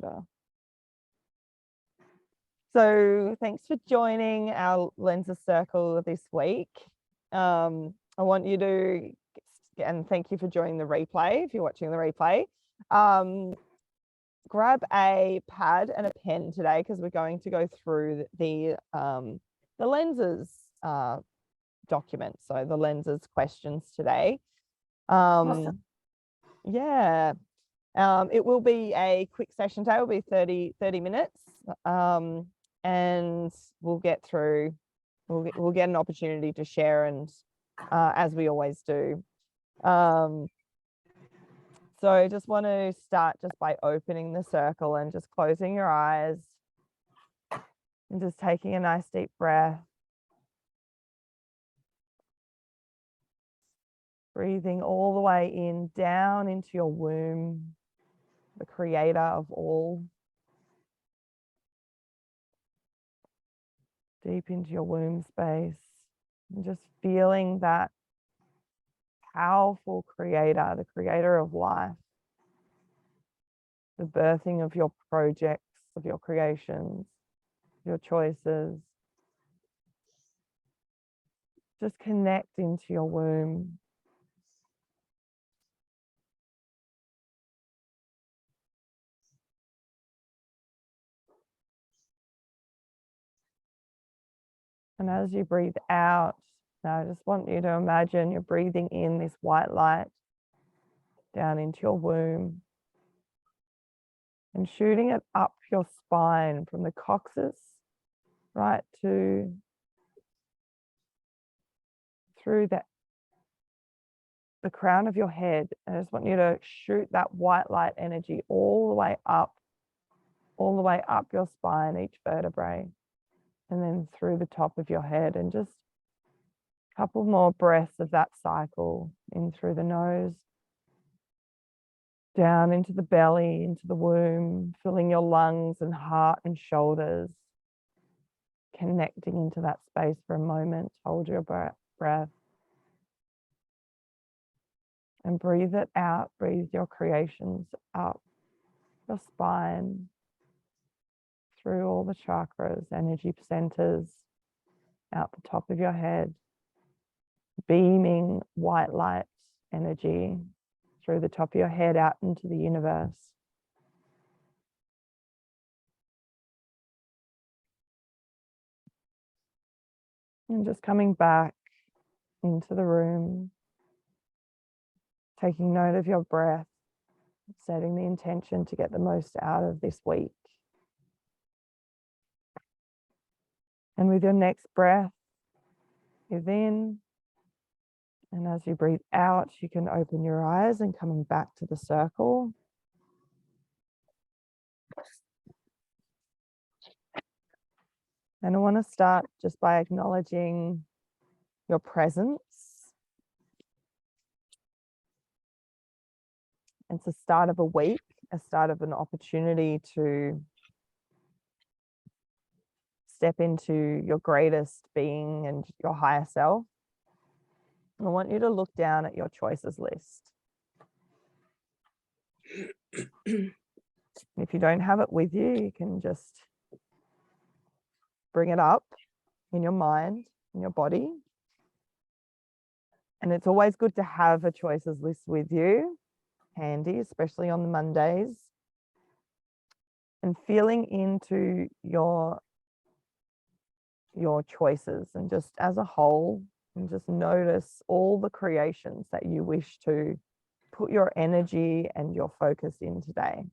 Creator. So thanks for joining our Lenses Circle this week. I want you to, and thank you for joining the replay, if you're watching the replay. Grab a pad and a pen today, because we're going to go through the lenses document, so the lenses questions today. Awesome. Yeah. It will be a quick session today. It will be 30 minutes. And we'll get through, we'll get an opportunity to share, and as we always do. So I just want to start just by opening the circle and just closing your eyes and just taking a nice deep breath. Breathing all the way in, down into your womb, the creator of all. Deep into your womb space, and just feeling that powerful creator, the creator of life, the birthing of your projects, of your creations, your choices. Just connect into your womb. And as you breathe out, now I just want you to imagine you're breathing in this white light down into your womb and shooting it up your spine from the coccyx right to through the crown of your head. And I just want you to shoot that white light energy all the way up your spine, each vertebrae, and then through the top of your head. And just a couple more breaths of that cycle, in through the nose, down into the belly, into the womb, filling your lungs and heart and shoulders, connecting into that space for a moment. Hold your breath and breathe it out. Breathe your creations up your spine, through all the chakras, energy centers, out the top of your head, beaming white light energy through the top of your head out into the universe. And just coming back into the room, taking note of your breath, setting the intention to get the most out of this week. And with your next breath, breathe in. And as you breathe out, you can open your eyes and coming back to the circle. And I want to start just by acknowledging your presence. It's the start of a week, a start of an opportunity to step into your greatest being and your higher self. I want you to look down at your choices list. If you don't have it with you, you can just bring it up in your mind, in your body. And it's always good to have a choices list with you, handy, especially on the Mondays. And feeling into your choices, and just as a whole, and just notice all the creations that you wish to put your energy and your focus in today.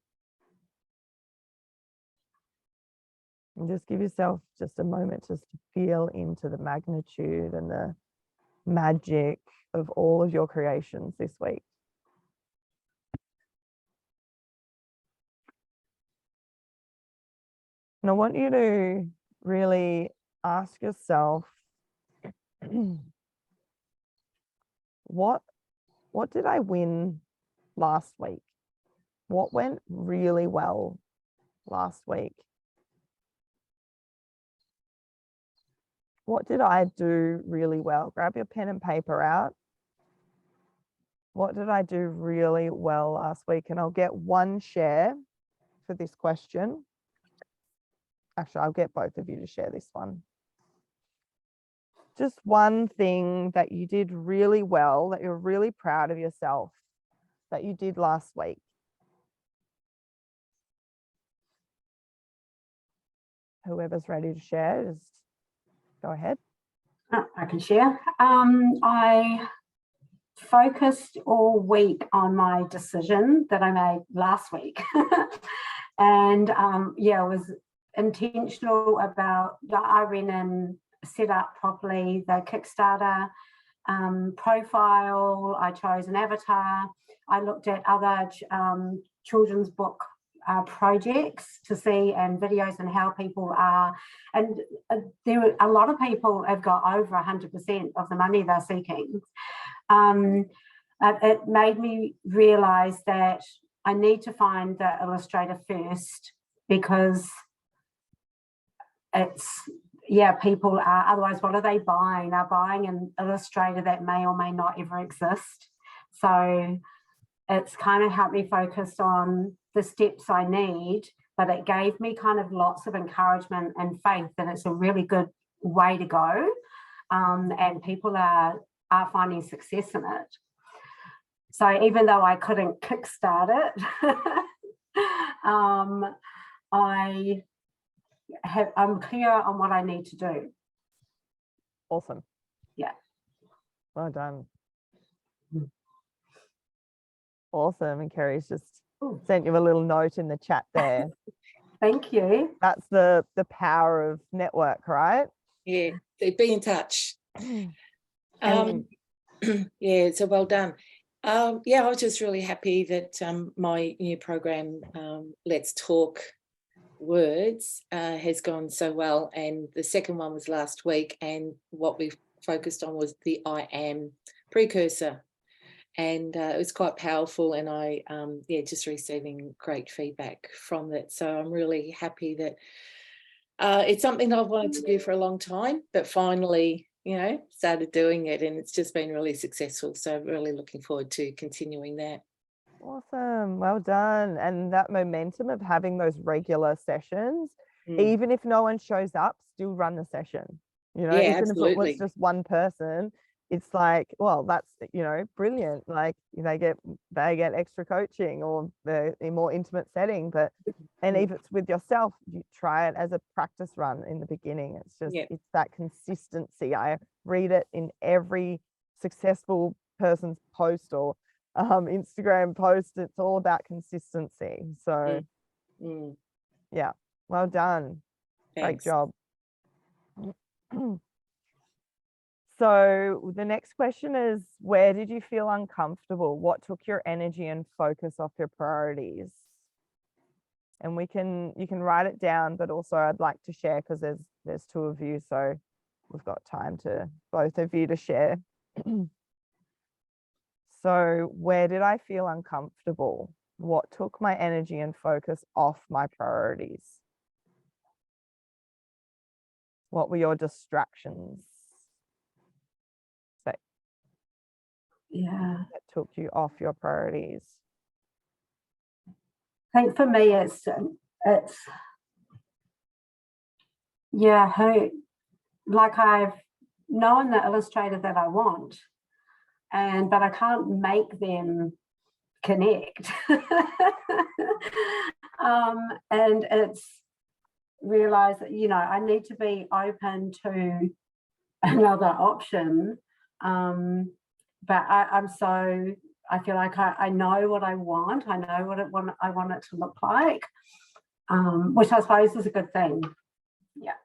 And just give yourself just a moment just to feel into the magnitude and the magic of all of your creations this week. And I want you to really ask yourself, what did I win last week? What went really well last week? What did I do really well? Grab your pen and paper out. What did I do really well last week? And I'll get one share for this question. Actually, I'll get both of you to share this one. Just one thing that you did really well, that you're really proud of yourself, that you did last week. Whoever's ready to share, just go ahead. I can share. I focused all week on my decision that I made last week. And yeah, I was intentional about, I went and set up properly the Kickstarter profile. I chose an avatar. I looked at other children's book projects to see, and videos, and how people are, and there a lot of people have got over 100% of the money they're seeking. It made me realize that I need to find the illustrator first, because it's, yeah, people are, otherwise what are they buying? They're buying an illustrator that may or may not ever exist. So it's kind of helped me focus on the steps I need, but it gave me kind of lots of encouragement and faith that it's a really good way to go, and people are finding success in it. So even though I couldn't kickstart it, I'm clear on what I need to do. Awesome. Yeah. Well done. Awesome. And Kerry's just sent you a little note in the chat there. Thank you. That's the power of network, right? Yeah, be in touch. Yeah, so well done. Yeah, I was just really happy that my new program, Let's Talk Words, has gone so well. And the second one was last week, and what we focused on was the I am precursor. And it was quite powerful, and I, yeah, just receiving great feedback from it. So I'm really happy that it's something I've wanted to do for a long time, but finally, you know, started doing it, and it's just been really successful. So really looking forward to continuing that. Awesome. Well done. And that momentum of having those regular sessions, even if no one shows up, still run the session. You know, yeah, even absolutely. if it was just one person, it's like, well, that's, you know, brilliant. Like they get extra coaching, or they're in more intimate setting. But and if it's with yourself, you try it as a practice run in the beginning. It's just it's that consistency. I read it in every successful person's post or Instagram post. It's all about consistency. So yeah, well done. Thanks. Great job. So the next question is, where did you feel uncomfortable? What took your energy and focus off your priorities? And you can write it down, but also I'd like to share, because there's two of you, so we've got time to both of you to share. So where did I feel uncomfortable? What took my energy and focus off my priorities? What were your distractions that took you off your priorities? I think for me, it's like I've known the illustrator that I want, but I can't make them connect. And it's realized that, you know, I need to be open to another option. But I feel like I know what I want. I know what I want it to look like, which I suppose is a good thing. Yeah.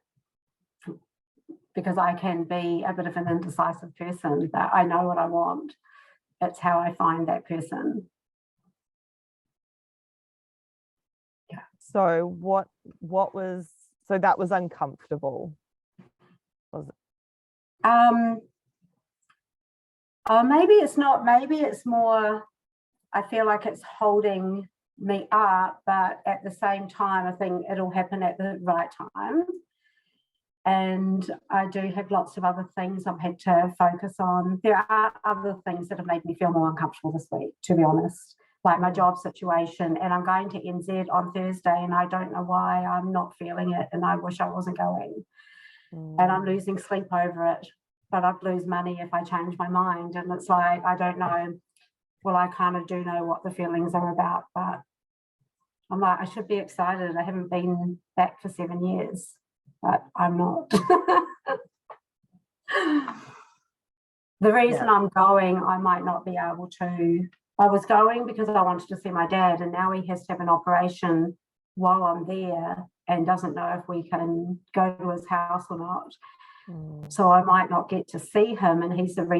Because I can be a bit of an indecisive person, but I know what I want. It's how I find that person. Yeah. So that was uncomfortable, was it? Maybe it's not. Maybe it's more, I feel like it's holding me up, but at the same time, I think it'll happen at the right time. And I do have lots of other things I've had to focus on. There are other things that have made me feel more uncomfortable this week, to be honest. like my job situation, and I'm going to NZ on Thursday, and I don't know why I'm not feeling it, and I wish I wasn't going. And I'm losing sleep over it, but I'd lose money if I change my mind. And it's like, I don't know. Well, I kind of do know what the feelings are about, but I'm like, I should be excited. I haven't been back for 7 years, but I'm not. The reason I'm going, I might not be able to. I was going because I wanted to see my dad, and now he has to have an operation while I'm there and doesn't know if we can go to his house or not. So I might not get to see him, and he was the main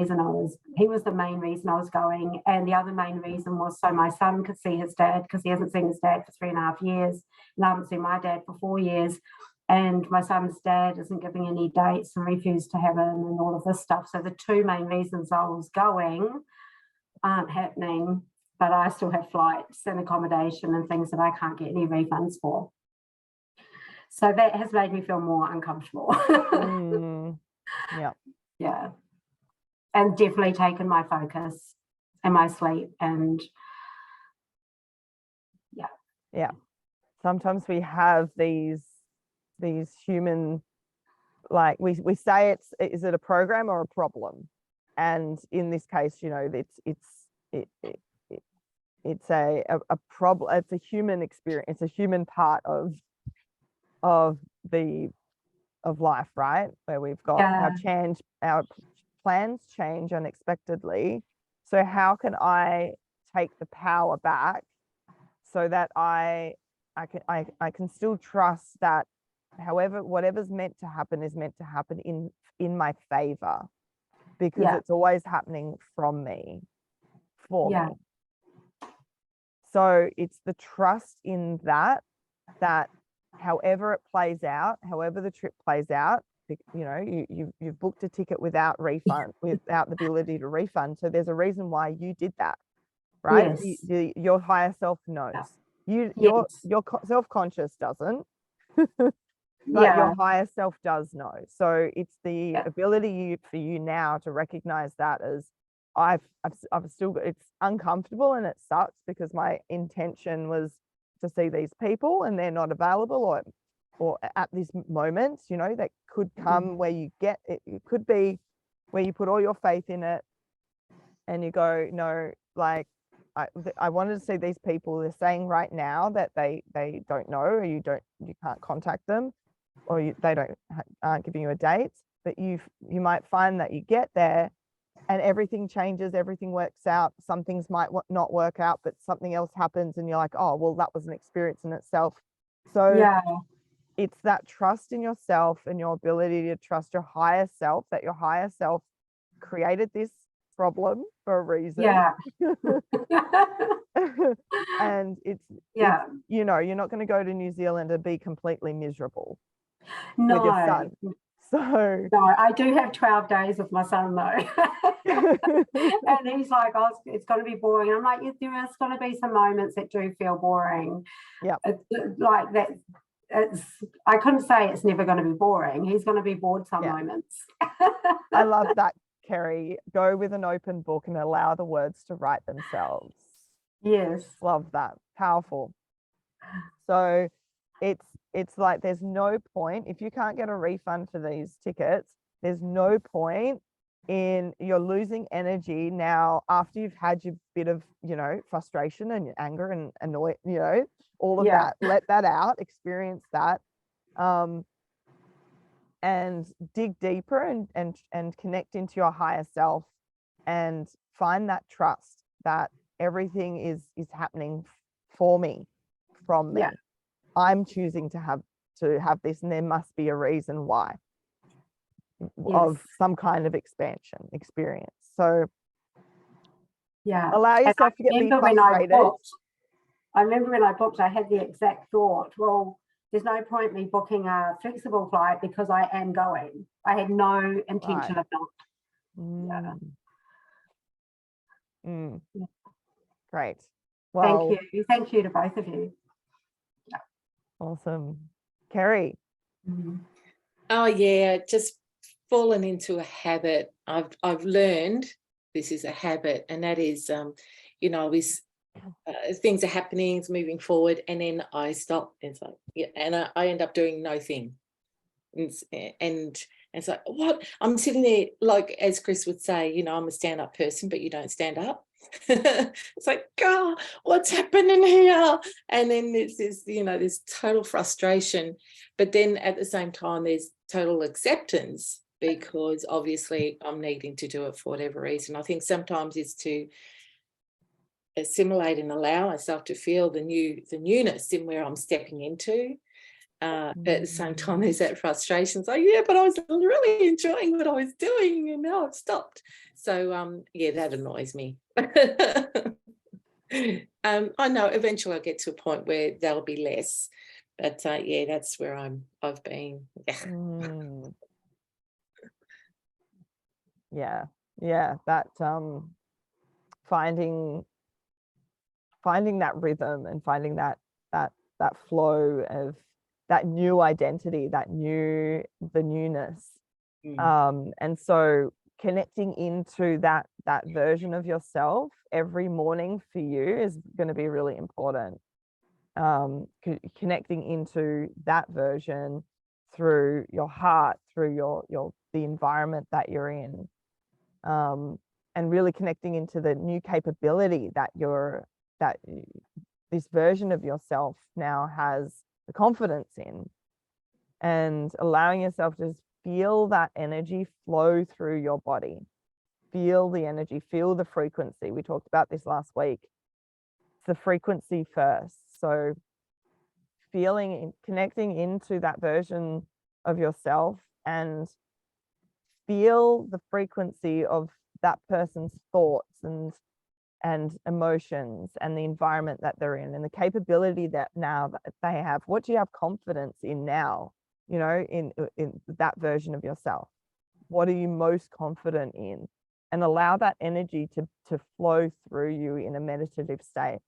reason I was going. And the other main reason was so my son could see his dad, because he hasn't seen his dad for 3.5 years, and I haven't seen my dad for 4 years. And my son's dad isn't giving any dates and refused to have him and all of this stuff. So the two main reasons I was going aren't happening, but I still have flights and accommodation and things that I can't get any refunds for. So that has made me feel more uncomfortable. Yeah. Yeah. And definitely taken my focus and my sleep, and Yeah. Sometimes we have these human, like we say is it a program or a problem? And in this case, you know, it's a problem. It's a human experience. It's a human part of life, right? Where we've got our plans change unexpectedly. So how can I take the power back so that I can still trust that whatever's meant to happen is meant to happen in my favor, because it's always happening from me, for me. So it's the trust in that however it plays out, however the trip plays out, you know, you've booked a ticket without refund, without the ability to refund. So there's a reason why you did that, right? Yes. Your higher self knows. Your self-conscious doesn't, but your higher self does know. So it's the ability for you now to recognize that as I've still got, it's uncomfortable and it sucks because my intention was to see these people and they're not available, or at this moment, you know, that could come where you get it. It could be where you put all your faith in it and you go, no, like I wanted to see these people. They're saying right now that they don't know, or you can't contact them, or they aren't giving you a date. But you might find that you get there and everything changes, everything works out. Some things might not work out, but something else happens and you're like, oh, well, that was an experience in itself. So it's that trust in yourself and your ability to trust your higher self, that your higher self created this problem for a reason. And it's, you know, you're not going to go to New Zealand and be completely miserable with your son. So no, I do have 12 days with my son though. And he's like, oh, it's going to be boring. I'm like, there is going to be some moments that do feel boring. It's like that. I couldn't say it's never going to be boring. He's going to be bored some moments. I love that, Kerry. Go with an open book and allow the words to write themselves. Yes. Love that. Powerful. So it's like there's no point if you can't get a refund for these tickets. There's no point in you're losing energy now after you've had your bit of, you know, frustration and anger and annoy, you know, all of that. Let that out, experience that, and dig deeper and connect into your higher self and find that trust that everything is happening for me, from me. I'm choosing to have this, and there must be a reason why, of some kind of expansion experience. So allow yourself to get frustrated. I remember when I booked, I had the exact thought, well, there's no point me booking a flexible flight because I am going. I had no intention of not. Great. Well, thank you to both of you. Awesome. Kerry. Oh yeah, just fallen into a habit. I've learned this is a habit, and that is, you know, things are happening, it's moving forward, and then I stop. It's like, yeah, and I end up doing no thing. And it's like, what? I'm sitting there, like, as Chris would say, you know, I'm a stand-up person, but you don't stand up. It's like, God, what's happening here? And then there's this, you know, there's total frustration, but then at the same time there's total acceptance, because obviously I'm needing to do it for whatever reason. I think sometimes it's to assimilate and allow myself to feel the newness in where I'm stepping into. At the same time, there's that frustration. It's like, yeah, but I was really enjoying what I was doing, and now I've stopped. So yeah, that annoys me. I know eventually I'll get to a point where there'll be less, but yeah, that's where I've been. Yeah, that finding that rhythm and finding that flow of that new identity, the newness. And so connecting into that version of yourself every morning for you is going to be really important. Connecting into that version through your heart, through the environment that you're in, and really connecting into the new capability that this version of yourself now has the confidence in, and allowing yourself to just feel that energy flow through your body. Feel the energy, feel the frequency. We talked about this last week. It's the frequency first. So feeling, connecting into that version of yourself, and feel the frequency of that person's thoughts and emotions and the environment that they're in, and the capability that now that they have. What do you have confidence in now, you know, in that version of yourself? What are you most confident in? And allow that energy to flow through you in a meditative state,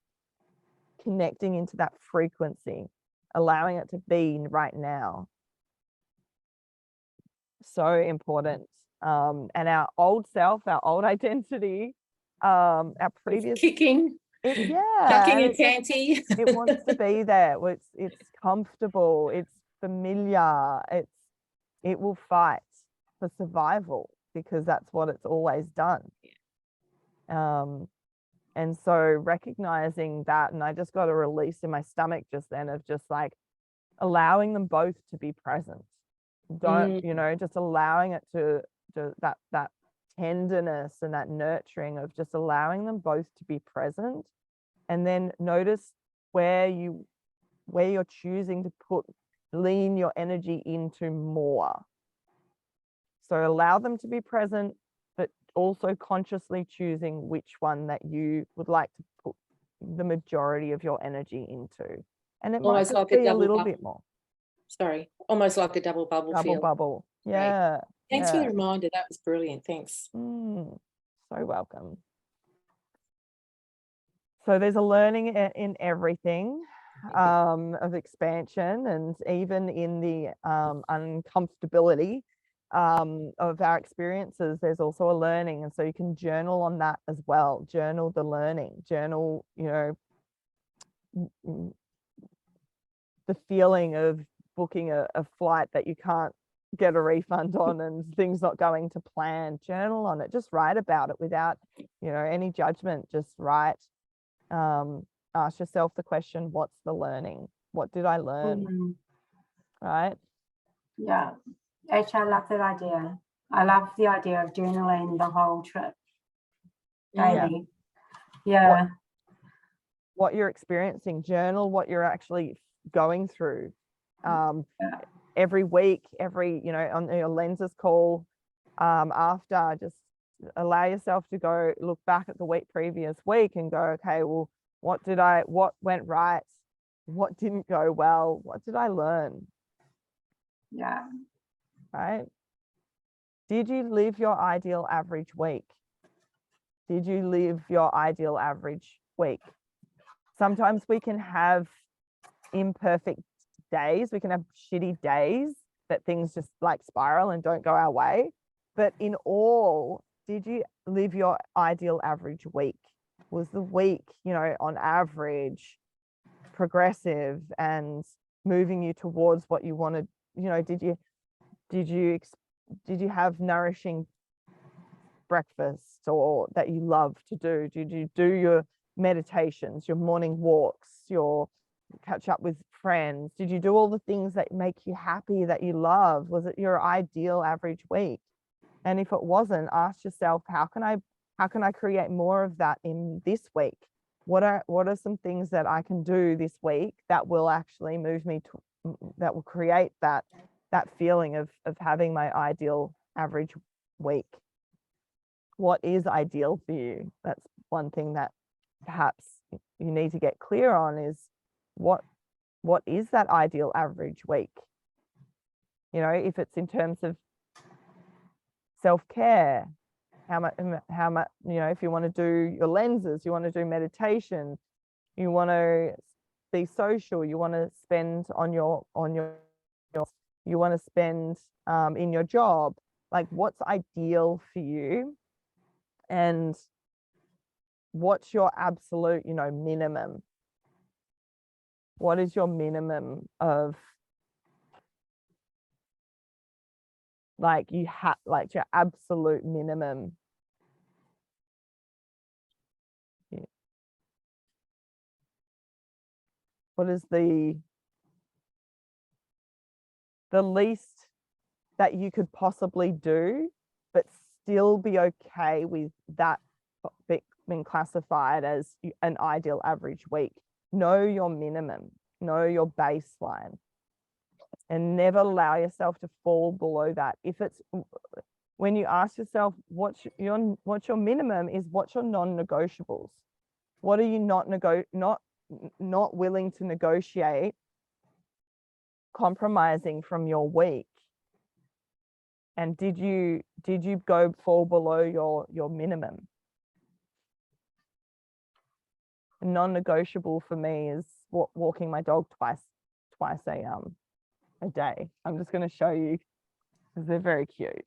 connecting into that frequency, allowing it to be right now. So important. And our old self, our old identity, our previous, it's kicking, yeah, tucking its ante. It wants to be there. It's comfortable, it's familiar, it will fight for survival, because that's what it's always done. And so recognizing that, and I just got a release in my stomach just then of just like allowing them both to be present. Don't, you know, just allowing it to that tenderness and that nurturing of just allowing them both to be present. And then notice where you're choosing to lean your energy into more. So allow them to be present, but also consciously choosing which one that you would like to put the majority of your energy into. And it might just be a little bit more. Sorry, almost like a double bubble feel. Double bubble. Yeah. Right. Thanks for the reminder. That was brilliant. Thanks. So welcome. So there's a learning in everything, of expansion, and even in the uncomfortability of our experiences, there's also a learning. And so you can journal on that as well. Journal the learning, journal, you know, the feeling of booking a flight that you can't get a refund on and things not going to plan. Journal on it, just write about it without, you know, any judgment. Just write. Ask yourself the question, what's the learning? What did I learn? Right? Yeah. Actually, I love that idea. I love the idea of journaling the whole trip daily. Yeah. What you're experiencing, journal what you're actually going through. Every week, you know, on your lenses call, after, just allow yourself to go look back at the previous week and go, okay, well, what went right? What didn't go well? What did I learn? Yeah. Right? Did you live your ideal average week? Did you live your ideal average week? Sometimes we can have imperfect days. We can have shitty days that things just like spiral and don't go our way. But in all, did you live your ideal average week? Was the week, you know, on average progressive and moving you towards what you wanted? You know, did you have nourishing breakfast or that you love to do? Did you do your meditations, your morning walks, your catch up with friends? Did you do all the things that make you happy, that you love? Was it your ideal average week? And if it wasn't, ask yourself, how can I create more of that in this week? What are some things that I can do this week that will actually move me to, that will create that feeling of having my ideal average week? What is ideal for you? That's one thing that perhaps you need to get clear on, is what is that ideal average week? You know, if it's in terms of self-care, how much, you know, if you want to do your lenses, you want to do meditation, you want to be social, you want to spend on your you want to spend in your job, like what's ideal for you, and what's your absolute, you know, minimum? What is your minimum of, like, you have, like, your absolute minimum? Yeah. What is the least that you could possibly do, but still be okay with that being classified as an ideal average week? Know your minimum, know your baseline, and never allow yourself to fall below that. If it's, when you ask yourself what's your minimum, is what's your non-negotiables? What are you not willing to negotiate, compromising from your week? And did you fall below your minimum? Non-negotiable for me is walking my dog twice a day. I'm just going to show you because they're very cute.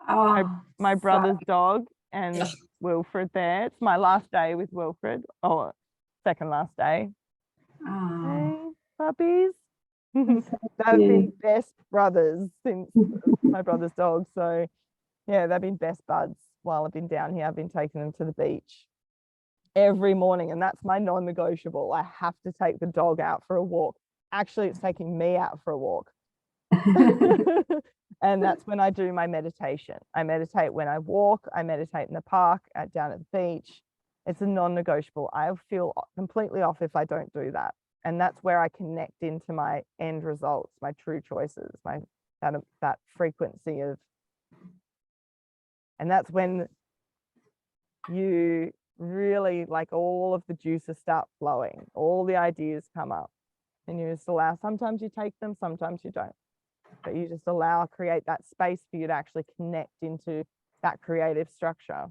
Oh, my brother's dog and Wilfred there. It's my last day with Wilfred, or second last day. Hey, puppies. They've been best brothers since my brother's dog. So yeah, they've been best buds while I've been down here. I've been taking them to the beach every morning, and that's my non-negotiable. I have to take the dog out for a walk. Actually, it's taking me out for a walk. And that's when I do my meditation. I meditate when I walk, I meditate in the park, down at the beach. It's a non-negotiable. I feel completely off if I don't do that. And that's where I connect into my end results, my true choices, that frequency of, and that's when you really, like, all of the juices start flowing, all the ideas come up, and you just allow, sometimes you take them, sometimes you don't, but you just create that space for you to actually connect into that creative structure.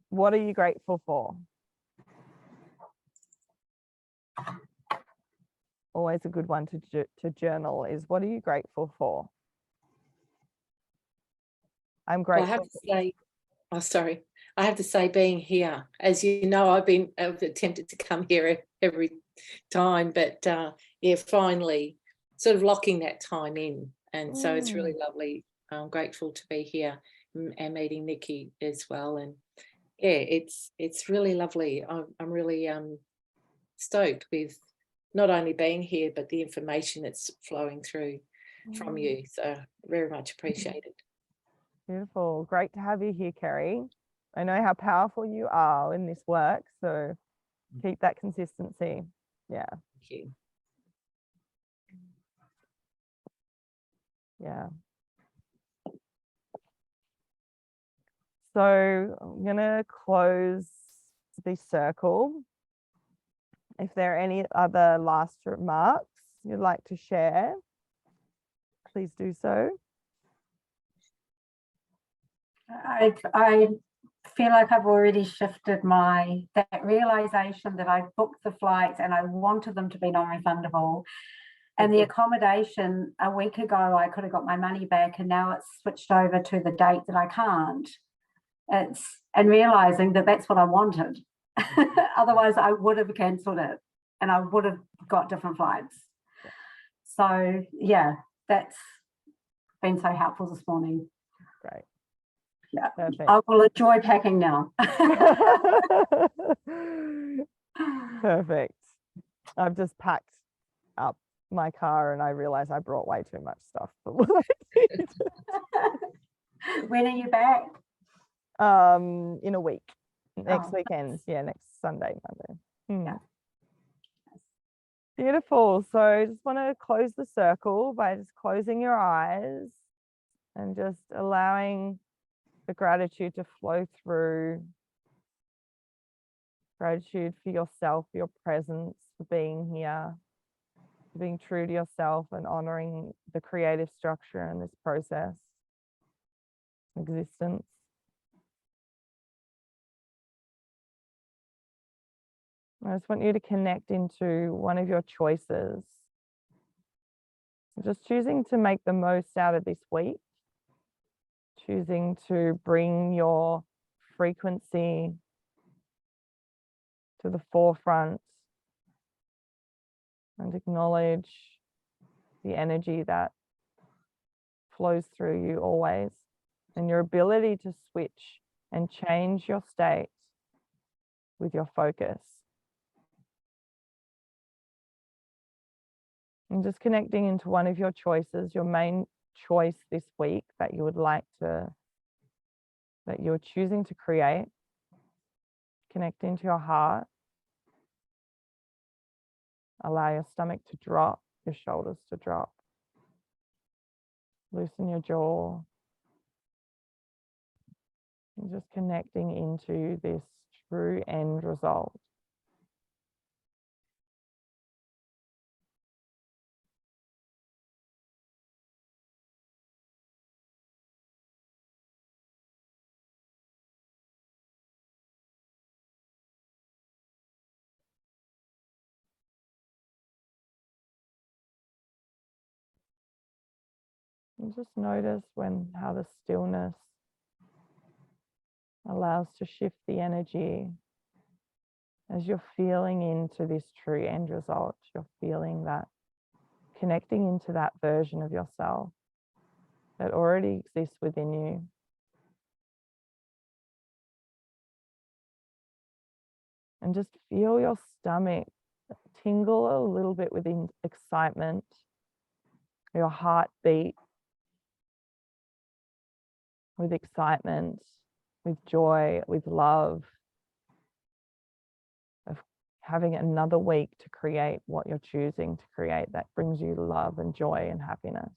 What are you grateful for? Always a good one to journal is, what are you grateful for? I'm grateful. Well, I have to say, oh, sorry. I have to say, being here, as you know, I've attempted to come here every time, but yeah, finally sort of locking that time in. And so it's really lovely. I'm grateful to be here and meeting Nikki as well. And yeah, it's really lovely. I'm really stoked with not only being here, but the information that's flowing through from you. So very much appreciated. Beautiful. Great to have you here, Kerry. I know how powerful you are in this work, so keep that consistency. Yeah. Thank you. Yeah. So I'm going to close the circle. If there are any other last remarks you'd like to share, please do so. I feel like I've already shifted that realization that I booked the flights and I wanted them to be non-refundable. And the accommodation, a week ago, I could have got my money back, and now it's switched over to the date that I can't. And realizing that that's what I wanted. Otherwise, I would have cancelled it and I would have got different flights. Yeah. So, yeah, that's been so helpful this morning. Great. Yeah. Perfect. I will enjoy packing now. Perfect. I've just packed up my car and I realized I brought way too much stuff. When are you back? In a week. Next Oh, weekend. Yeah, next Sunday, Monday. Yeah. Beautiful. So I just want to close the circle by just closing your eyes and just allowing the gratitude to flow through. Gratitude for yourself, for your presence, for being here, for being true to yourself and honoring the creative structure in this process, existence. I just want you to connect into one of your choices. Just choosing to make the most out of this week, choosing to bring your frequency to the forefront and acknowledge the energy that flows through you always, and your ability to switch and change your state with your focus. And just connecting into one of your choices, your main choice this week that you would like to, that you're choosing to create. Connect into your heart. Allow your stomach to drop, your shoulders to drop. Loosen your jaw. And just connecting into this true end result. And just notice how the stillness allows to shift the energy as you're feeling into this true end result. You're feeling that, connecting into that version of yourself that already exists within you. And just feel your stomach tingle a little bit with excitement, your heart beat with excitement, with joy, with love, of having another week to create what you're choosing to create that brings you love and joy and happiness.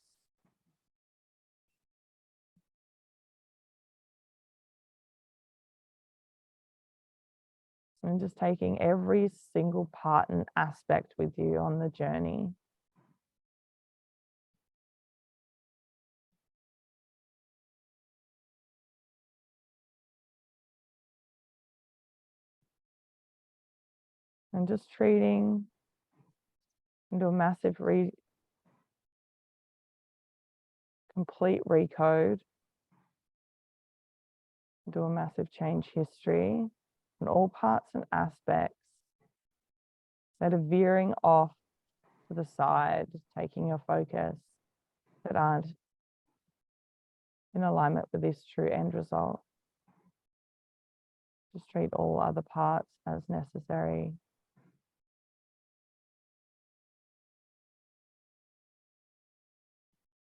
And just taking every single part and aspect with you on the journey. And just treating into a massive complete recode, do a massive change history in all parts and aspects that are veering off to the side, taking your focus, that aren't in alignment with this true end result. Just treat all other parts as necessary.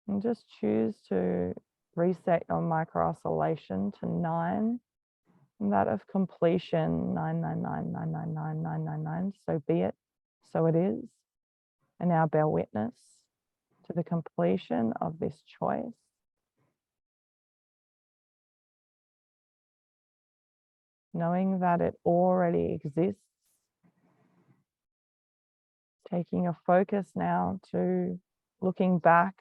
And just choose to reset your micro oscillation to 9, and that of completion, 999999999. So be it, so it is. And now bear witness to the completion of this choice. Knowing that it already exists. Taking your focus now to looking back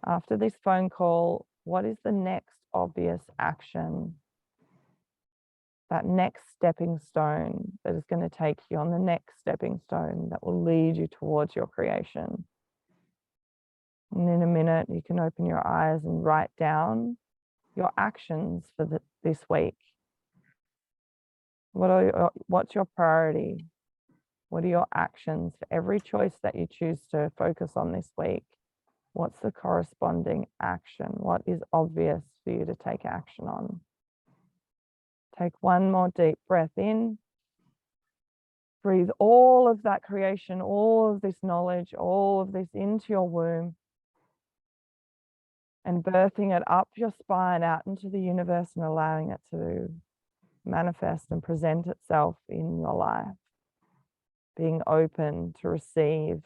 after this phone call, what is the next obvious action that next stepping stone that is going to take you on the next stepping stone that will lead you towards your creation. And in a minute, you can open your eyes and write down your actions for this week. What's your priority? What are your actions for every choice that you choose to focus on this week? What's the corresponding action? What is obvious for you to take action on? Take one more deep breath in. Breathe all of that creation, all of this knowledge, all of this into your womb, and birthing it up your spine out into the universe and allowing it to manifest and present itself in your life. Being open to receive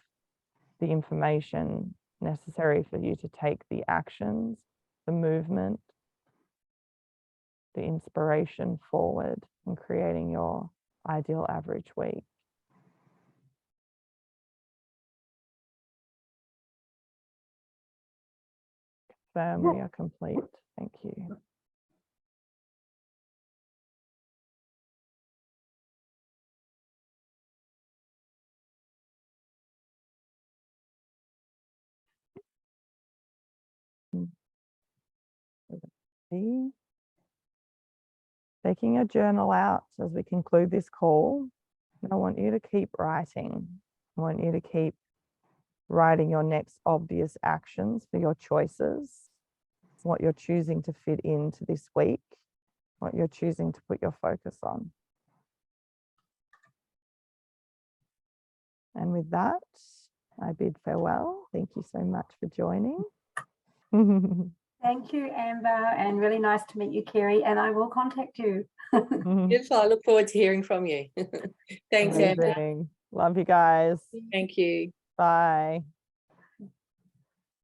the information necessary for you to take the actions, the movement, the inspiration forward in creating your ideal average week. Confirm we are complete. Thank you. Taking a journal out as we conclude this call. I want you to keep writing. I want you to keep writing your next obvious actions for your choices, what you're choosing to fit into this week, what you're choosing to put your focus on. And with that, I bid farewell. Thank you so much for joining. Thank you, Amber, and really nice to meet you, Kerry, and I will contact you. Beautiful. I look forward to hearing from you. Thanks, Amber. Amazing. Love you guys. Thank you. Bye.